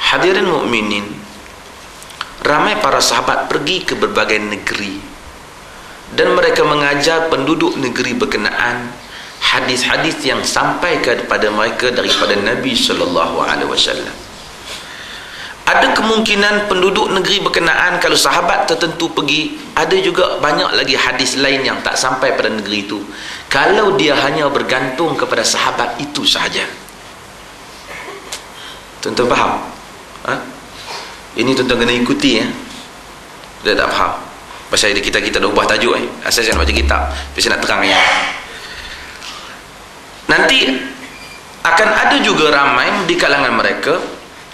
Hadirin mukminin, ramai para sahabat pergi ke berbagai negeri dan mereka mengajar penduduk negeri berkenaan hadis-hadis yang sampai kepada mereka daripada Nabi SAW. Ada kemungkinan penduduk negeri berkenaan, kalau sahabat tertentu pergi, ada juga banyak lagi hadis lain yang tak sampai pada negeri itu, kalau dia hanya bergantung kepada sahabat itu sahaja. Tuan-tuan faham? Ini tuan-tuan kena ikuti ya. Dia tak faham pasal kita dah ubah tajuk asal saya nak baca kitab, tapi saya nak terang ya. Nanti akan ada juga ramai di kalangan mereka,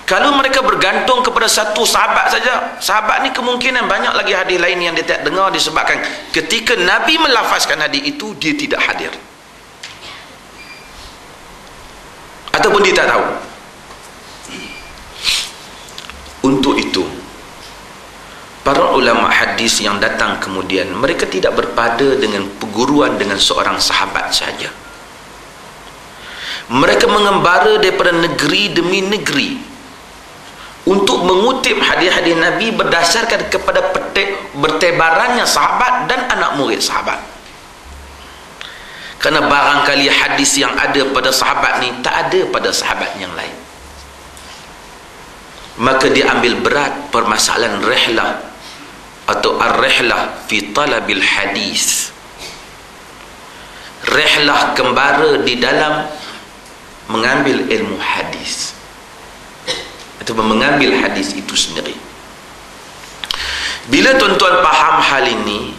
kalau mereka bergantung kepada satu sahabat saja, sahabat ni kemungkinan banyak lagi hadis lain yang dia tak dengar, disebabkan ketika Nabi melafazkan hadis itu dia tidak hadir ataupun dia tak tahu. Untuk itu para ulama hadis yang datang kemudian, mereka tidak berpada dengan perguruan dengan seorang sahabat saja. Mereka mengembara daripada negeri demi negeri untuk mengutip hadis-hadis Nabi berdasarkan kepada bertebarannya sahabat dan anak murid sahabat. Kerana barangkali hadis yang ada pada sahabat ni tak ada pada sahabat yang lain, maka dia ambil berat permasalahan rihlah atau ar-rihlah fi talabil hadis, rihlah kembara di dalam mengambil ilmu hadis atau mengambil hadis itu sendiri. Bila tuan-tuan faham hal ini,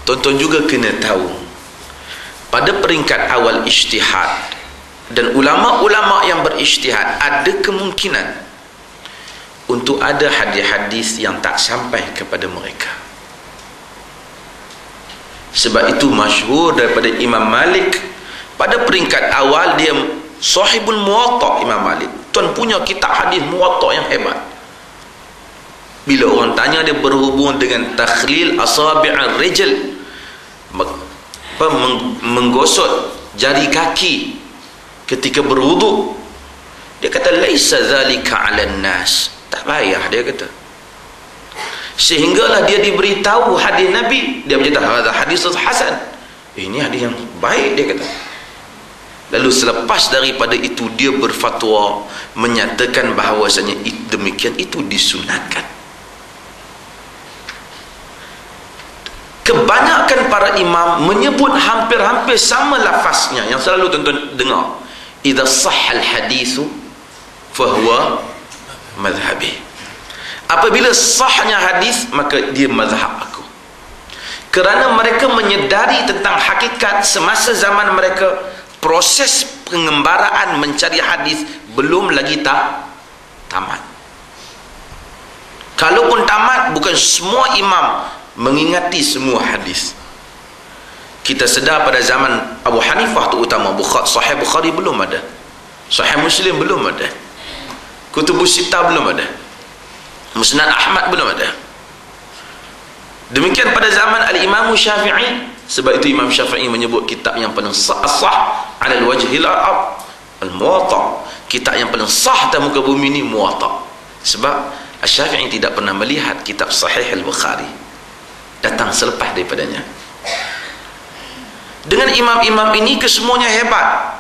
tuan-tuan juga kena tahu pada peringkat awal ijtihad, dan ulama-ulama yang berijtihad ada kemungkinan untuk ada hadis-hadis yang tak sampai kepada mereka. Sebab itu masyhur daripada Imam Malik, pada peringkat awal dia sahibul Muwatta. Imam Malik tuan punya kitab hadis Muwatta yang hebat. Bila orang tanya, dia berhubung dengan takhlil asabi'ar rijl, menggosok jari kaki ketika berwuduk. Dia kata laisa zalika 'alan nas, tak payah, dia kata. Sehinggalah dia diberitahu hadis Nabi, dia berkata hadis hadis hasan, ini hadis yang baik, dia kata. Lalu selepas daripada itu dia berfatwa menyatakan bahawasanya demikian itu disunatkan. Kebanyakan para imam menyebut hampir-hampir sama lafaznya yang selalu tuan-tuan dengar, idza sahhal hadithu fahuwa madhhabi. Apabila sahnya hadis, maka dia mazhab aku. Kerana mereka menyedari tentang hakikat semasa zaman mereka, proses pengembaraan mencari hadis belum lagi tamat. Kalaupun tamat, bukan semua imam mengingati semua hadis. Kita sedar pada zaman Abu Hanifah terutama, Sahih Bukhari belum ada, Sahih Muslim belum ada, Kutubus Sittah belum ada, Musnad Ahmad belum ada. Demikian pada zaman Al-Imam Syafi'i. Sebab itu Imam Syafi'i menyebut kitab yang paling sah ala al-wajhil ard al-Muwatta. Kitab yang paling sah atas muka bumi ini Muwatta. Sebab Syafi'i tidak pernah melihat kitab Sahih Al-Bukhari, datang selepas daripadanya. Dengan imam-imam ini kesemuanya hebat,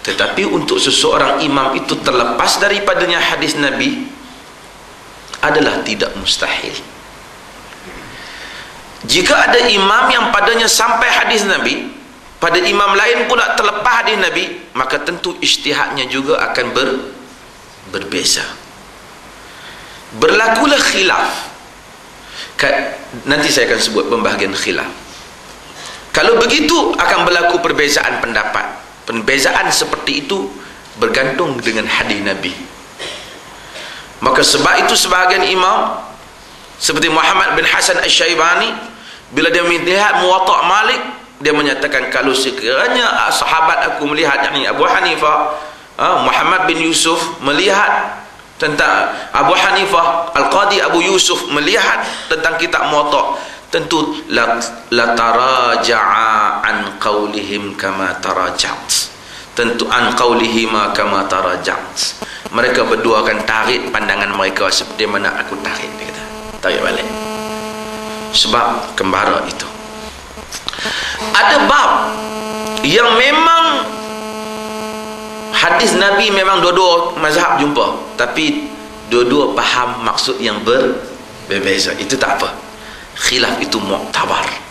tetapi untuk seseorang imam itu terlepas daripadanya hadis Nabi adalah tidak mustahil. Jika ada imam yang padanya sampai hadis Nabi, pada imam lain pula terlepas hadis Nabi, maka tentu ijtihadnya juga akan berbeza. Berlakulah khilaf. Nanti saya akan sebut pembahagian khilaf. Kalau begitu akan berlaku perbezaan pendapat. Perbezaan seperti itu bergantung dengan hadis Nabi. Maka sebab itu sebahagian imam seperti Muhammad bin Hasan Asy-Syaibani, bila dia melihat Muwatta Malik, dia menyatakan kalau sekiranya sahabat aku melihat, yakni Abu Hanifah, Muhammad bin Yusuf melihat tentang Abu Hanifah, Al-Qadi Abu Yusuf melihat tentang kitab Muwatta, tentu la taraja'a an qaulihim kama tarajat, tentu an qaulihima kama tarajat, mereka berdua akan tarik pandangan mereka seperti mana aku tarik, dia kata. Tarik balik. Sebab kembara itu. Ada bab yang memang hadis Nabi memang dua-dua mazhab jumpa, tapi dua-dua faham maksud yang berbeza. Itu tak apa. Khilaf itu mu'tabar.